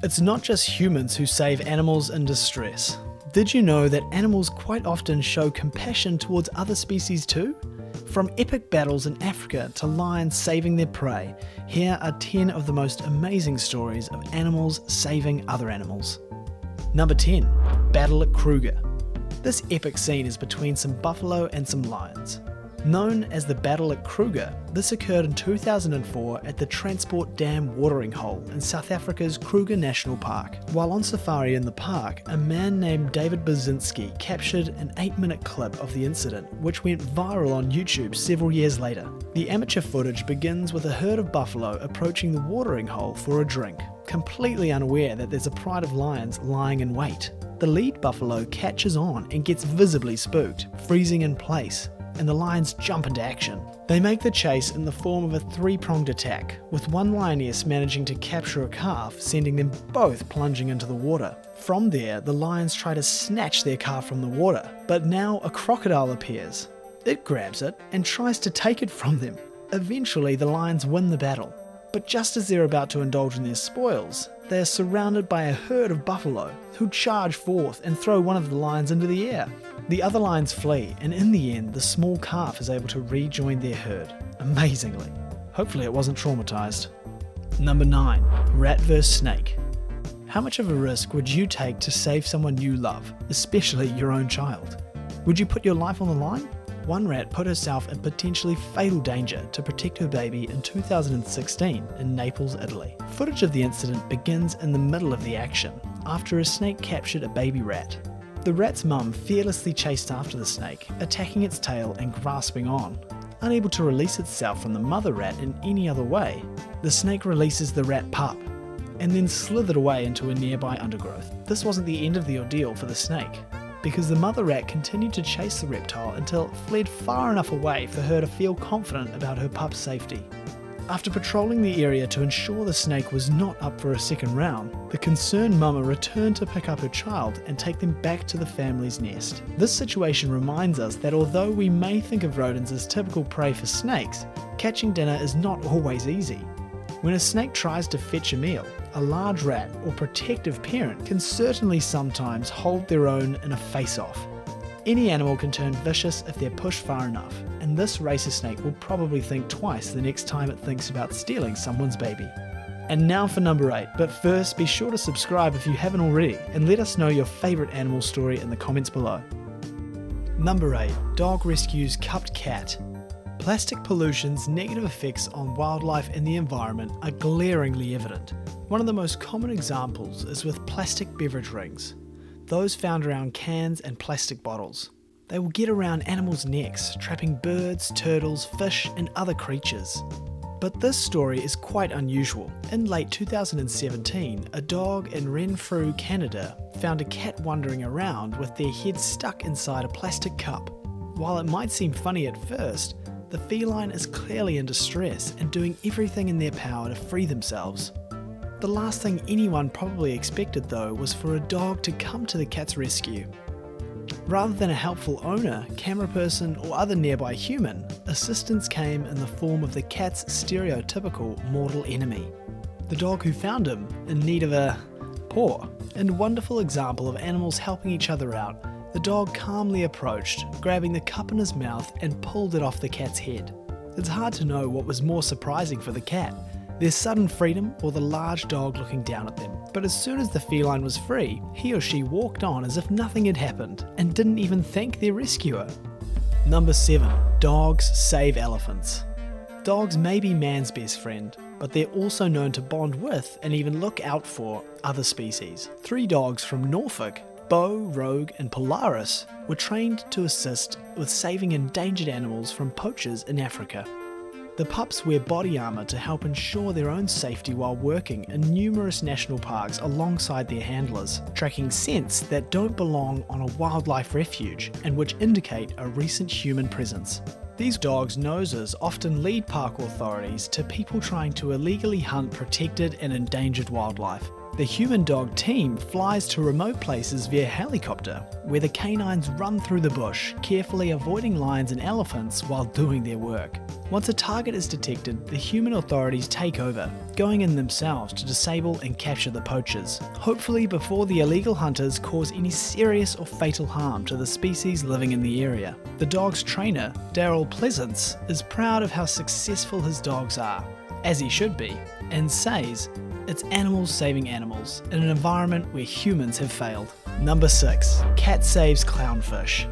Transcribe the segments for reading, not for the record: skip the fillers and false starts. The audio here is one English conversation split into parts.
It's not just humans who save animals in distress. Did you know that animals quite often show compassion towards other species too? From epic battles in Africa to lions saving their prey, here are 10 of the most amazing stories of animals saving other animals. Number 10. Battle at Kruger. This epic scene is between some buffalo and some lions. Known as the Battle at Kruger, this occurred in 2004 at the Transport Dam watering hole in South Africa's Kruger National Park. While on safari in the park, a man named David Baczynski captured an 8-minute clip of the incident, which went viral on YouTube several years later. The amateur footage begins with a herd of buffalo approaching the watering hole for a drink, completely unaware that there's a pride of lions lying in wait. The lead buffalo catches on and gets visibly spooked, freezing in place, and the lions jump into action. They make the chase in the form of a 3-pronged attack, with one lioness managing to capture a calf, sending them both plunging into the water. From there, the lions try to snatch their calf from the water, but now a crocodile appears. It grabs it and tries to take it from them. Eventually, the lions win the battle, but just as they're about to indulge in their spoils, they are surrounded by a herd of buffalo who charge forth and throw one of the lions into the air. The other lions flee, and in the end, the small calf is able to rejoin their herd, amazingly. Hopefully it wasn't traumatized. Number 9. Rat vs snake. How much of a risk would you take to save someone you love, especially your own child? Would you put your life on the line? One rat put herself in potentially fatal danger to protect her baby in 2016 in Naples, Italy. Footage of the incident begins in the middle of the action, after a snake captured a baby rat. The rat's mum fearlessly chased after the snake, attacking its tail and grasping on. Unable to release itself from the mother rat in any other way, the snake releases the rat pup, and then slithered away into a nearby undergrowth. This wasn't the end of the ordeal for the snake, because the mother rat continued to chase the reptile until it fled far enough away for her to feel confident about her pup's safety. After patrolling the area to ensure the snake was not up for a second round, the concerned mama returned to pick up her child and take them back to the family's nest. This situation reminds us that although we may think of rodents as typical prey for snakes, catching dinner is not always easy. When a snake tries to fetch a meal, a large rat or protective parent can certainly sometimes hold their own in a face-off. Any animal can turn vicious if they're pushed far enough, and this racer snake will probably think twice the next time it thinks about stealing someone's baby. And now for number 8, but first be sure to subscribe if you haven't already, and let us know your favourite animal story in the comments below. Number 8. Dog rescues cupped cat. Plastic pollution's negative effects on wildlife and the environment are glaringly evident. One of the most common examples is with plastic beverage rings, those found around cans and plastic bottles. They will get around animals' necks, trapping birds, turtles, fish, and other creatures. But this story is quite unusual. In late 2017, a dog in Renfrew, Canada, found a cat wandering around with their head stuck inside a plastic cup. While it might seem funny at first, the feline is clearly in distress and doing everything in their power to free themselves. The last thing anyone probably expected though was for a dog to come to the cat's rescue. Rather than a helpful owner, camera person or other nearby human, assistance came in the form of the cat's stereotypical mortal enemy. The dog who found him in need of a paw. In a wonderful example of animals helping each other out, the dog calmly approached, grabbing the cup in his mouth and pulled it off the cat's head. It's hard to know what was more surprising for the cat, their sudden freedom or the large dog looking down at them. But as soon as the feline was free, he or she walked on as if nothing had happened and didn't even thank their rescuer. Number 7. Dogs save elephants. Dogs may be man's best friend, but they're also known to bond with and even look out for other species. 3 dogs from Norfolk, Bo, Rogue and Polaris, were trained to assist with saving endangered animals from poachers in Africa. The pups wear body armour to help ensure their own safety while working in numerous national parks alongside their handlers, tracking scents that don't belong on a wildlife refuge and which indicate a recent human presence. These dogs' noses often lead park authorities to people trying to illegally hunt protected and endangered wildlife. The human-dog team flies to remote places via helicopter, where the canines run through the bush, carefully avoiding lions and elephants while doing their work. Once a target is detected, the human authorities take over, going in themselves to disable and capture the poachers, hopefully before the illegal hunters cause any serious or fatal harm to the species living in the area. The dog's trainer, Daryl Pleasance, is proud of how successful his dogs are, as he should be, and says, "It's animals saving animals in an environment where humans have failed." Number 6. Cat saves clownfish.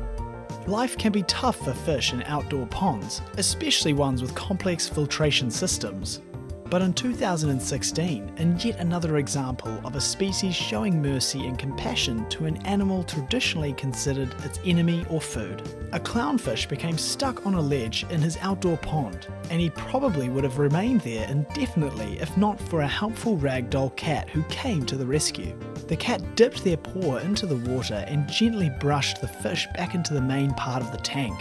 Life can be tough for fish in outdoor ponds, especially ones with complex filtration systems. But in 2016, in yet another example of a species showing mercy and compassion to an animal traditionally considered its enemy or food, a clownfish became stuck on a ledge in his outdoor pond, and he probably would have remained there indefinitely if not for a helpful ragdoll cat who came to the rescue. The cat dipped their paw into the water and gently brushed the fish back into the main part of the tank,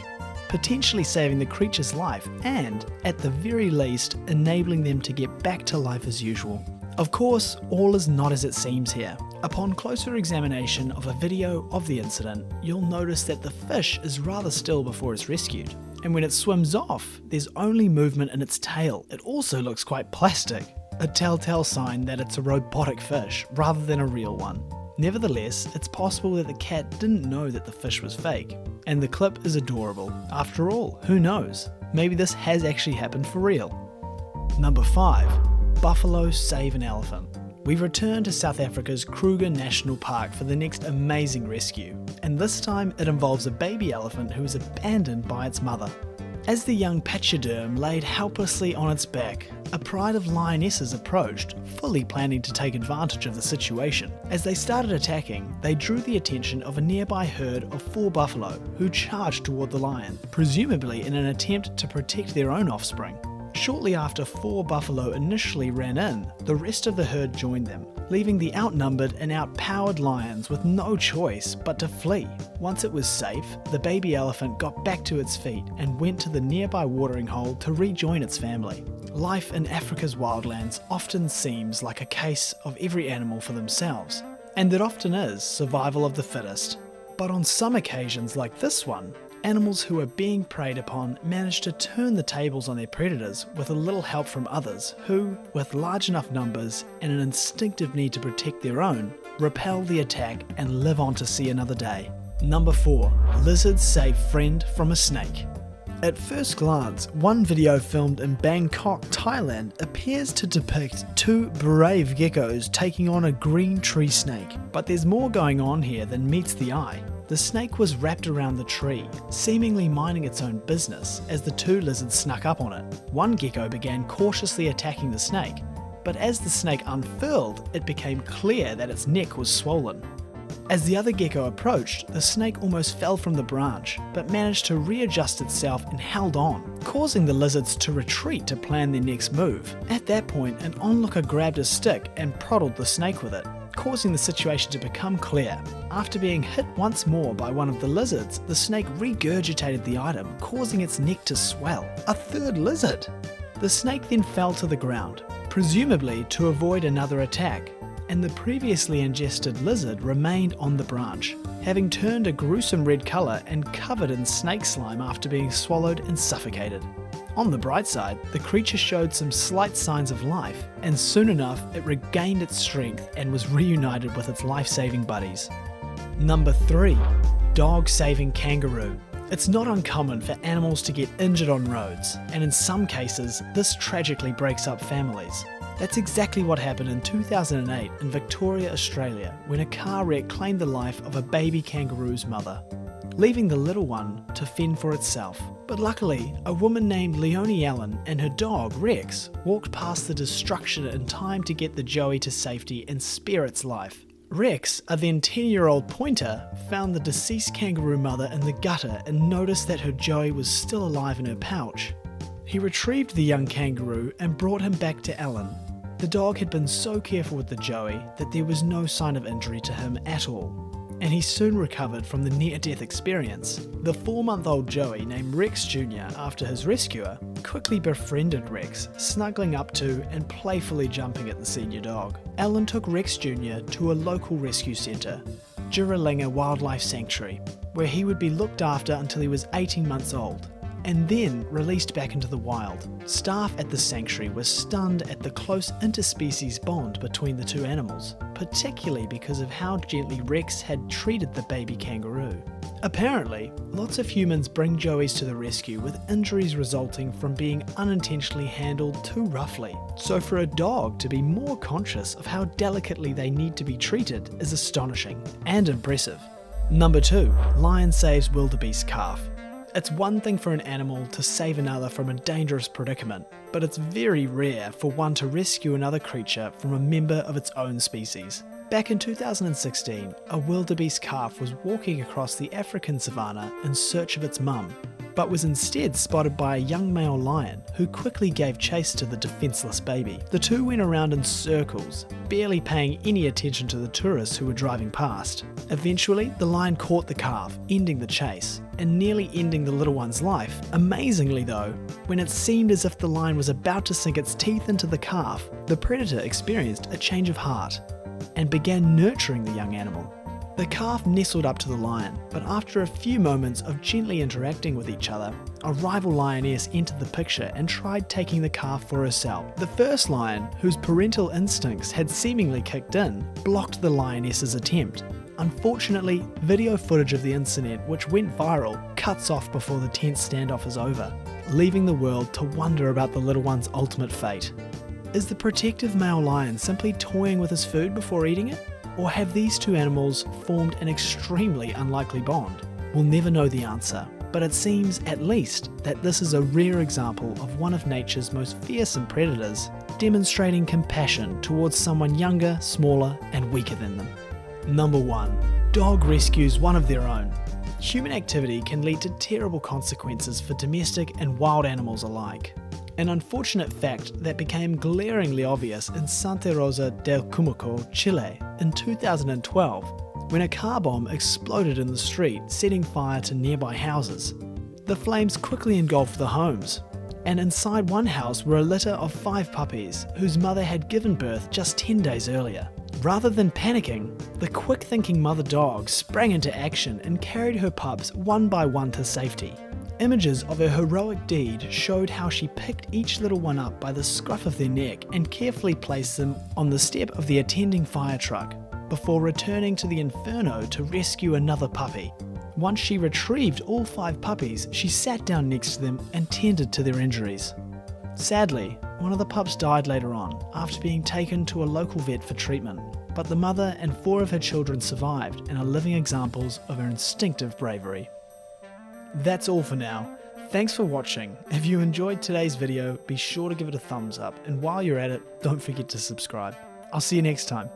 potentially saving the creature's life and, at the very least, enabling them to get back to life as usual. Of course, all is not as it seems here. Upon closer examination of a video of the incident, you'll notice that the fish is rather still before it's rescued, and when it swims off, there's only movement in its tail. It also looks quite plastic, a telltale sign that it's a robotic fish rather than a real one. Nevertheless, it's possible that the cat didn't know that the fish was fake, and the clip is adorable. After all, who knows? Maybe this has actually happened for real. Number 5. Buffalo save an elephant. We've returned to South Africa's Kruger National Park for the next amazing rescue, and this time it involves a baby elephant who is abandoned by its mother. As the young pachyderm laid helplessly on its back, a pride of lionesses approached, fully planning to take advantage of the situation. As they started attacking, they drew the attention of a nearby herd of 4 buffalo who charged toward the lion, presumably in an attempt to protect their own offspring. Shortly after 4 buffalo initially ran in, the rest of the herd joined them, leaving the outnumbered and outpowered lions with no choice but to flee. Once it was safe, the baby elephant got back to its feet and went to the nearby watering hole to rejoin its family. Life in Africa's wildlands often seems like a case of every animal for themselves, and it often is survival of the fittest. But on some occasions like this one, animals who are being preyed upon manage to turn the tables on their predators with a little help from others who, with large enough numbers and an instinctive need to protect their own, repel the attack and live on to see another day. Number 4. Lizards save friend from a snake. At first glance, one video filmed in Bangkok, Thailand appears to depict 2 brave geckos taking on a green tree snake. But there's more going on here than meets the eye. The snake was wrapped around the tree, seemingly minding its own business as the 2 lizards snuck up on it. One gecko began cautiously attacking the snake, but as the snake unfurled, it became clear that its neck was swollen. As the other gecko approached, the snake almost fell from the branch, but managed to readjust itself and held on, causing the lizards to retreat to plan their next move. At that point, an onlooker grabbed a stick and prodded the snake with it, causing the situation to become clear. After being hit once more by one of the lizards, the snake regurgitated the item, causing its neck to swell. A 3rd lizard! The snake then fell to the ground, presumably to avoid another attack, and the previously ingested lizard remained on the branch, having turned a gruesome red colour and covered in snake slime after being swallowed and suffocated. On the bright side, the creature showed some slight signs of life, and soon enough it regained its strength and was reunited with its life-saving buddies. Number 3. Dog saving kangaroo. It's not uncommon for animals to get injured on roads, and in some cases, this tragically breaks up families. That's exactly what happened in 2008 in Victoria, Australia, when a car wreck claimed the life of a baby kangaroo's mother, leaving the little one to fend for itself. But luckily, a woman named Leonie Allen and her dog, Rex, walked past the destruction in time to get the joey to safety and spare its life. Rex, a then 10-year-old pointer, found the deceased kangaroo mother in the gutter and noticed that her joey was still alive in her pouch. He retrieved the young kangaroo and brought him back to Allen. The dog had been so careful with the joey that there was no sign of injury to him at all. and he soon recovered from the near-death experience. The 4-month-old Joey, named Rex Jr. after his rescuer, quickly befriended Rex, snuggling up to and playfully jumping at the senior dog. Alan took Rex Jr. to a local rescue centre, Juralinga Wildlife Sanctuary, where he would be looked after until he was 18 months old, and then released back into the wild. Staff at the sanctuary were stunned at the close interspecies bond between the two animals, particularly because of how gently Rex had treated the baby kangaroo. Apparently, lots of humans bring joeys to the rescue with injuries resulting from being unintentionally handled too roughly. So for a dog to be more conscious of how delicately they need to be treated is astonishing and impressive. Number 2. Lion saves wildebeest calf. It's one thing for an animal to save another from a dangerous predicament, but it's very rare for one to rescue another creature from a member of its own species. Back in 2016, a wildebeest calf was walking across the African savanna in search of its mum, but was instead spotted by a young male lion who quickly gave chase to the defenceless baby. The two went around in circles, barely paying any attention to the tourists who were driving past. Eventually, the lion caught the calf, ending the chase, and nearly ending the little one's life. Amazingly though, when it seemed as if the lion was about to sink its teeth into the calf, the predator experienced a change of heart and began nurturing the young animal. The calf nestled up to the lion, but after a few moments of gently interacting with each other, a rival lioness entered the picture and tried taking the calf for herself. The first lion, whose parental instincts had seemingly kicked in, blocked the lioness's attempt. Unfortunately, video footage of the incident, which went viral, cuts off before the tense standoff is over, leaving the world to wonder about the little one's ultimate fate. Is the protective male lion simply toying with his food before eating it? Or have these two animals formed an extremely unlikely bond? We'll never know the answer, but it seems at least that this is a rare example of one of nature's most fearsome predators demonstrating compassion towards someone younger, smaller, and weaker than them. Number 1. Dog rescues one of their own. Human activity can lead to terrible consequences for domestic and wild animals alike. An unfortunate fact that became glaringly obvious in Santa Rosa del Cumuco, Chile in 2012, when a car bomb exploded in the street, setting fire to nearby houses. The flames quickly engulfed the homes, and inside one house were a litter of 5 puppies whose mother had given birth just 10 days earlier. Rather than panicking, the quick-thinking mother dog sprang into action and carried her pups one by one to safety. Images of her heroic deed showed how she picked each little one up by the scruff of their neck and carefully placed them on the step of the attending fire truck, before returning to the inferno to rescue another puppy. Once she retrieved all 5 puppies, she sat down next to them and tended to their injuries. Sadly, one of the pups died later on after being taken to a local vet for treatment, but the mother and 4 of her children survived and are living examples of her instinctive bravery. That's all for now. Thanks for watching. If you enjoyed today's video, be sure to give it a thumbs up, and while you're at it, don't forget to subscribe. I'll see you next time.